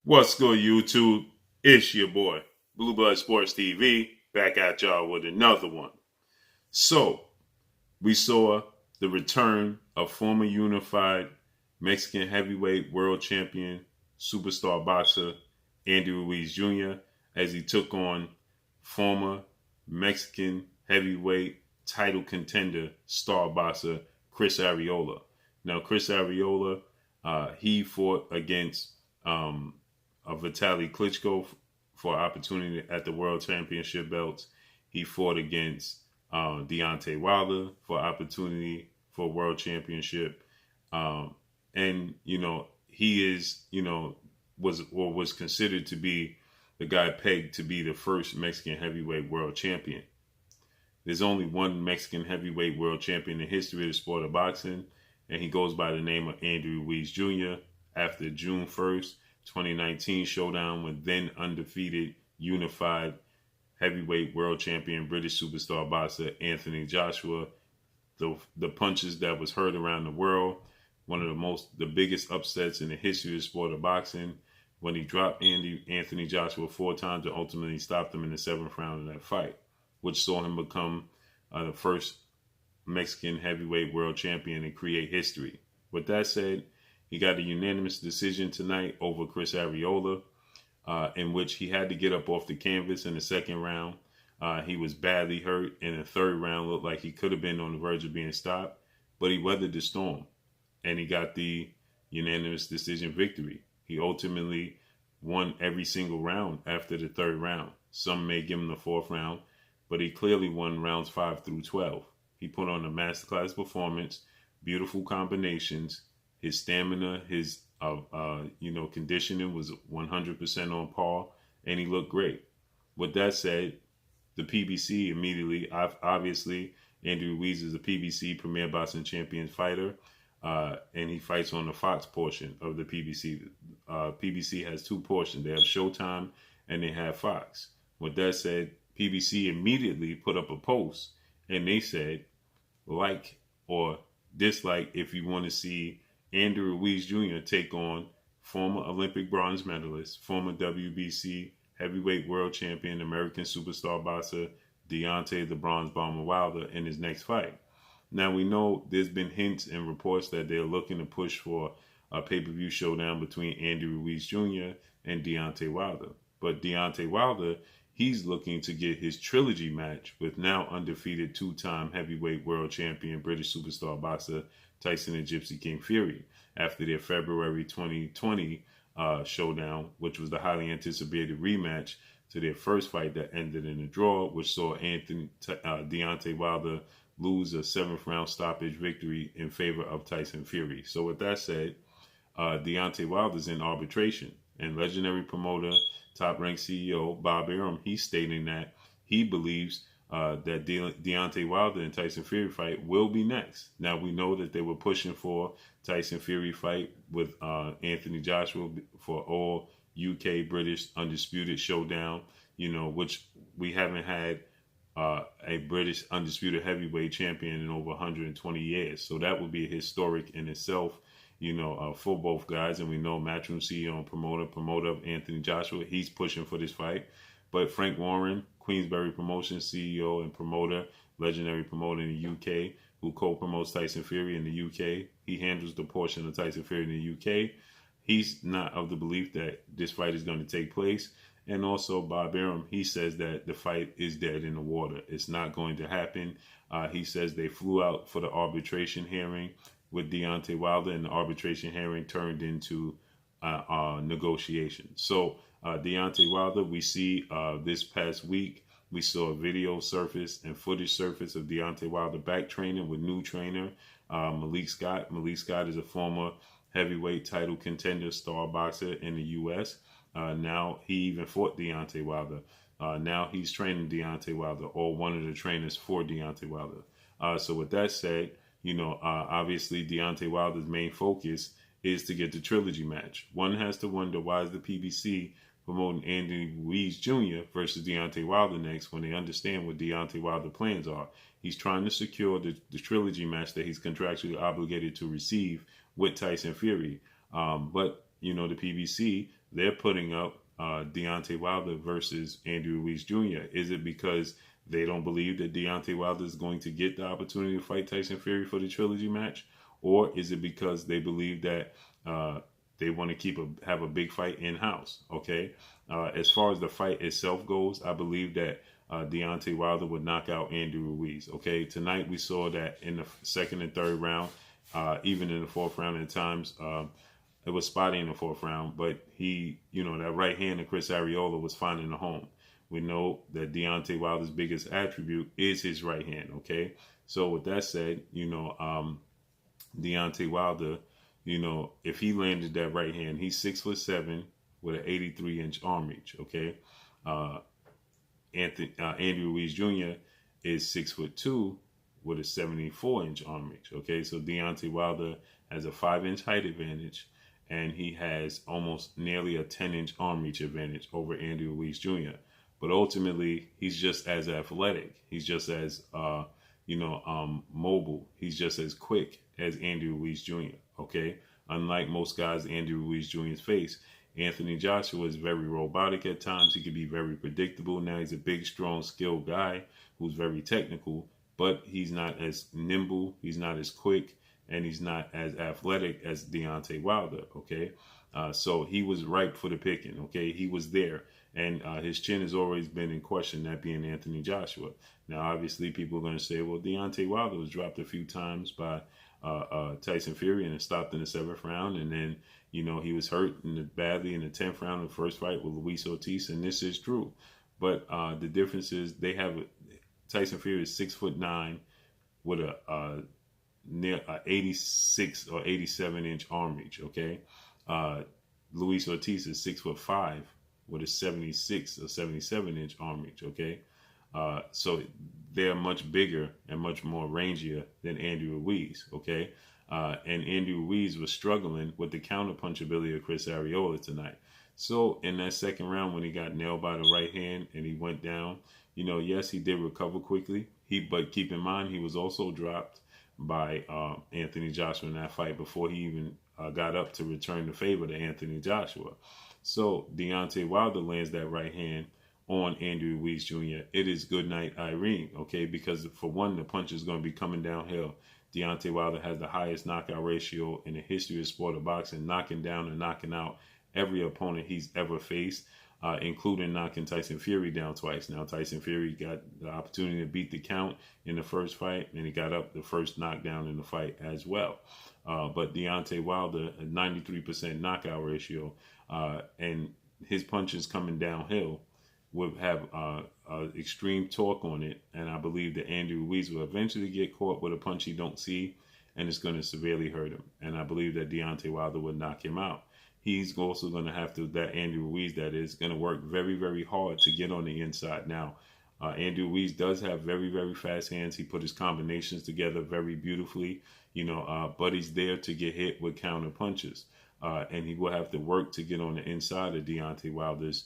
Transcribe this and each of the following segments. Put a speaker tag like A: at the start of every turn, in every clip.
A: What's good, YouTube? It's your boy, Blue Blood Sports TV, back at y'all with another one. So, we saw the return of former unified Mexican heavyweight world champion, superstar boxer Andy Ruiz Jr. as he took on former Mexican heavyweight title contender, star boxer Chris Arreola. Now, Chris Arreola, he fought against Vitaly Klitschko for opportunity at the World Championship belts. He fought against Deontay Wilder for opportunity for World Championship. And, he is, was considered to be the guy pegged to be the first Mexican heavyweight world champion. There's only one Mexican heavyweight world champion in the history of the sport of boxing, and he goes by the name of Andy Ruiz Jr. After June 1st, 2019 showdown with then undefeated unified heavyweight world champion British superstar boxer Anthony Joshua. The punches that was heard around the world, one of the biggest upsets in the history of the sport of boxing, when he dropped Anthony Joshua 4 times and ultimately stopped him in the 7th round of that fight, which saw him become the first Mexican heavyweight world champion and create history. With that said, he got a unanimous decision tonight over Chris Arreola, in which he had to get up off the canvas in the 2nd round. He was badly hurt in the 3rd round, looked like he could have been on the verge of being stopped, but he weathered the storm, and he got the unanimous decision victory. He ultimately won every single round after the 3rd round. Some may give him the 4th round, but he clearly won rounds 5 through 12. He put on a masterclass performance, beautiful combinations. His stamina, his conditioning was 100% on par, and he looked great. With that said, the PBC immediately, obviously, Andy Ruiz is a PBC Premier Boxing Champions fighter, and he fights on the Fox portion of the PBC. PBC has 2 portions. They have Showtime and they have Fox. With that said, PBC immediately put up a post, and they said, like or dislike if you want to see Andrew Ruiz Jr. take on former Olympic bronze medalist, former WBC heavyweight world champion, American superstar boxer Deontay the Bronze Bomber Wilder in his next fight. Now, we know there's been hints and reports that they're looking to push for a pay-per-view showdown between Andy Ruiz Jr. and Deontay Wilder. But Deontay Wilder, he's looking to get his trilogy match with now undefeated 2-time heavyweight world champion British superstar boxer Tyson and Gypsy King Fury after their February 2020 showdown, which was the highly anticipated rematch to their first fight that ended in a draw, which saw Deontay Wilder lose a 7th round stoppage victory in favor of Tyson Fury. So with that said, Deontay Wilder's in arbitration, and legendary promoter, top-ranked CEO Bob Arum, he's stating that he believes that Deontay Wilder and Tyson Fury fight will be next. Now, we know that they were pushing for Tyson Fury fight with Anthony Joshua for all UK British undisputed showdown, which we haven't had a British undisputed heavyweight champion in over 120 years. So that would be historic in itself, for both guys. And we know Matchroom CEO and promoter of Anthony Joshua, he's pushing for this fight. But Frank Warren, Queensberry Promotions CEO and promoter, legendary promoter in the UK, who co-promotes Tyson Fury in the UK, he handles the portion of Tyson Fury in the UK. He's not of the belief that this fight is going to take place. And also Bob Arum, he says that the fight is dead in the water. It's not going to happen. He says they flew out for the arbitration hearing with Deontay Wilder, and the arbitration hearing turned into negotiation. So Deontay Wilder, we see this past week, we saw a video surface and footage surface of Deontay Wilder back training with new trainer Malik Scott. Malik Scott is a former heavyweight title contender, star boxer in the U.S. Now he even fought Deontay Wilder. Now he's training Deontay Wilder, or one of the trainers for Deontay Wilder. So with that said, obviously Deontay Wilder's main focus is to get the trilogy match. One has to wonder, why is the PBC promoting Andy Ruiz Jr. versus Deontay Wilder next when they understand what Deontay Wilder's plans are? He's trying to secure the trilogy match that he's contractually obligated to receive with Tyson Fury. But the PBC, they're putting up Deontay Wilder versus Andy Ruiz Jr.? Is it because they don't believe that Deontay Wilder is going to get the opportunity to fight Tyson Fury for the trilogy match? Or is it because they believe that they want to have a big fight in-house? Okay. As far as the fight itself goes, I believe that Deontay Wilder would knock out Andy Ruiz. Okay. Tonight we saw that in the second and third round, even in the fourth round at times, it was spotty in the fourth round, but that right hand of Chris Arreola was finding a home. We know that Deontay Wilder's biggest attribute is his right hand. Okay. So with that said, Deontay Wilder, if he landed that right hand, he's 6'7" with an 83-inch arm reach. Okay. Andy Ruiz Jr. is 6'2" with a 74-inch arm reach. Okay. So Deontay Wilder has a 5-inch height advantage, and he has almost nearly a 10-inch arm reach advantage over Andy Ruiz Jr. But ultimately, he's just as athletic. He's just as, mobile. He's just as quick as Andy Ruiz Jr. Okay. Unlike most guys Andy Ruiz Jr.'s face, Anthony Joshua is very robotic at times. He can be very predictable. Now he's a big, strong, skilled guy who's very technical, but he's not as nimble. He's not as quick, and he's not as athletic as Deontay Wilder. Okay. So he was ripe for the picking. Okay. He was there. And his chin has always been in question, that being Anthony Joshua. Now, obviously, people are going to say, well, Deontay Wilder was dropped a few times by Tyson Fury and it stopped in the 7th round. And then, he was hurt badly in the 10th round of the first fight with Luis Ortiz. And this is true. But the difference is Tyson Fury is 6'9" with a near 86 or 87-inch arm reach. Okay. Luis Ortiz is 6'5" with a 76 or 77-inch arm reach. Okay. So they're much bigger and much more rangier than Andy Ruiz. Okay. And Andy Ruiz was struggling with the counterpunch ability of Chris Arreola tonight. So in that second round, when he got nailed by the right hand and he went down, yes, he did recover quickly. But keep in mind, he was also dropped by Anthony Joshua in that fight before he even got up to return the favor to Anthony Joshua. So Deontay Wilder lands that right hand on Andy Ruiz Jr. It is good night, Irene. Okay, because for one, the punch is going to be coming downhill. Deontay Wilder has the highest knockout ratio in the history of sport of boxing, knocking down and knocking out every opponent he's ever faced, including knocking Tyson Fury down twice. Now, Tyson Fury got the opportunity to beat the count in the first fight, and he got up the first knockdown in the fight as well. But Deontay Wilder, a 93% knockout ratio, and his punches coming downhill would have extreme torque on it. And I believe that Andy Ruiz will eventually get caught with a punch he don't see, and it's going to severely hurt him. And I believe that Deontay Wilder would knock him out. He's also going to have to, that Andy Ruiz that is, going to work very, very hard to get on the inside. Now, Andy Ruiz does have very, very fast hands. He put his combinations together very beautifully, but he's there to get hit with counter punches. And he will have to work to get on the inside of Deontay Wilder's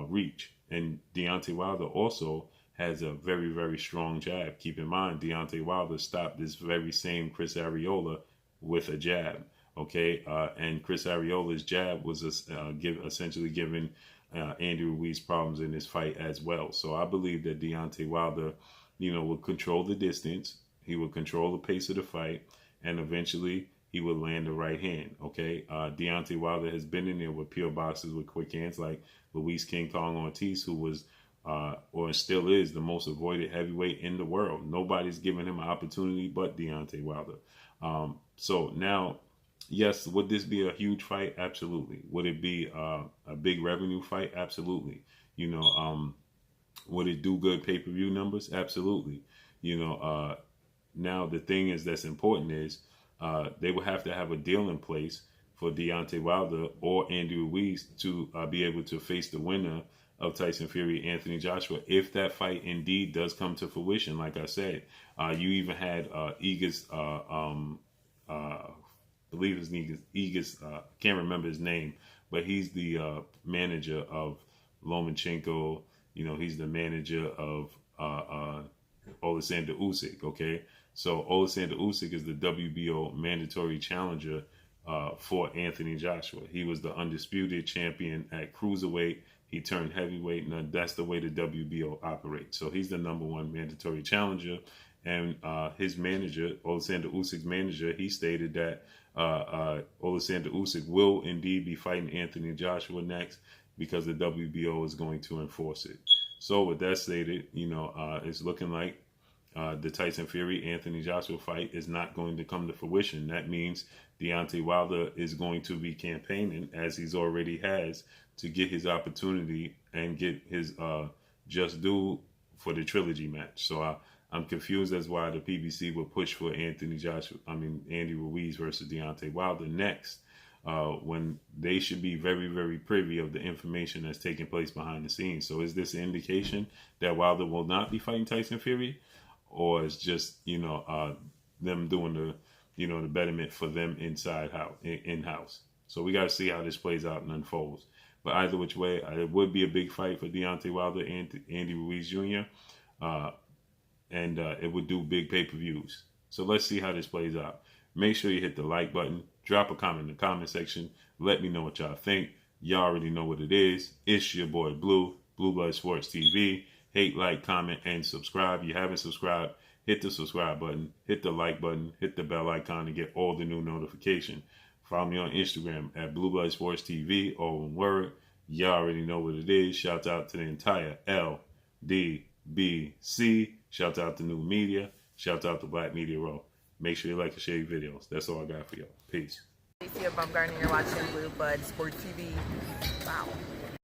A: reach. And Deontay Wilder also has a very, very strong jab. Keep in mind, Deontay Wilder stopped this very same Chris Arreola with a jab. Okay, and Chris Arreola's jab was essentially giving Andy Ruiz problems in this fight as well. So I believe that Deontay Wilder, will control the distance. He will control the pace of the fight, and eventually he will land the right hand. Okay, Deontay Wilder has been in there with pure boxers with quick hands like Luis King Kong Ortiz, who was or still is the most avoided heavyweight in the world. Nobody's giving him an opportunity but Deontay Wilder. So now, yes, would this be a huge fight? Absolutely. Would it be a big revenue fight? Absolutely. Would it do good pay-per-view numbers? Absolutely. Now the thing is that's important is they will have to have a deal in place for Deontay Wilder or Andy Ruiz to be able to face the winner of Tyson Fury, Anthony Joshua, if that fight indeed does come to fruition. Like I said, you even had Egas, I believe his name is Egas, can't remember his name, but he's the manager of Lomachenko. He's the manager of Alexander Usyk. Okay, so Alexander Usyk is the WBO mandatory challenger for Anthony Joshua. He was the undisputed champion at cruiserweight. He turned heavyweight, and that's the way the WBO operates. So he's the number one mandatory challenger. And his manager, Oleksandr Usyk's manager, he stated that Oleksandr Usyk will indeed be fighting Anthony Joshua next because the WBO is going to enforce it. So with that stated, it's looking like the Tyson Fury Anthony Joshua fight is not going to come to fruition. That means Deontay Wilder is going to be campaigning, as he's already has, to get his opportunity and get his just due for the trilogy match. So I'm confused as why the PBC would push for Andy Ruiz versus Deontay Wilder next, when they should be very, very privy of the information that's taking place behind the scenes. So is this an indication that Wilder will not be fighting Tyson Fury, or is just them doing the betterment for them in-house? So we got to see how this plays out and unfolds. But either which way, it would be a big fight for Deontay Wilder and Andy Ruiz Jr. And it would do big pay-per-views. So let's see how this plays out. Make sure you hit the like button. Drop a comment in the comment section. Let me know what y'all think. Y'all already know what it is. It's your boy Blue Blood Sports TV. Hate, like, comment, and subscribe. If you haven't subscribed, hit the subscribe button, hit the like button, hit the bell icon to get all the new notifications. Follow me on Instagram at Blue Blood Sports TV, all one word. Y'all already know what it is. Shout out to the entire LDBC. Shout out to New Media. Shout out to Black Media Row. Make sure you like and share your videos. That's all I got for y'all. Peace.
B: Bumgarner, you're watching Blue Blood Sports TV. Wow.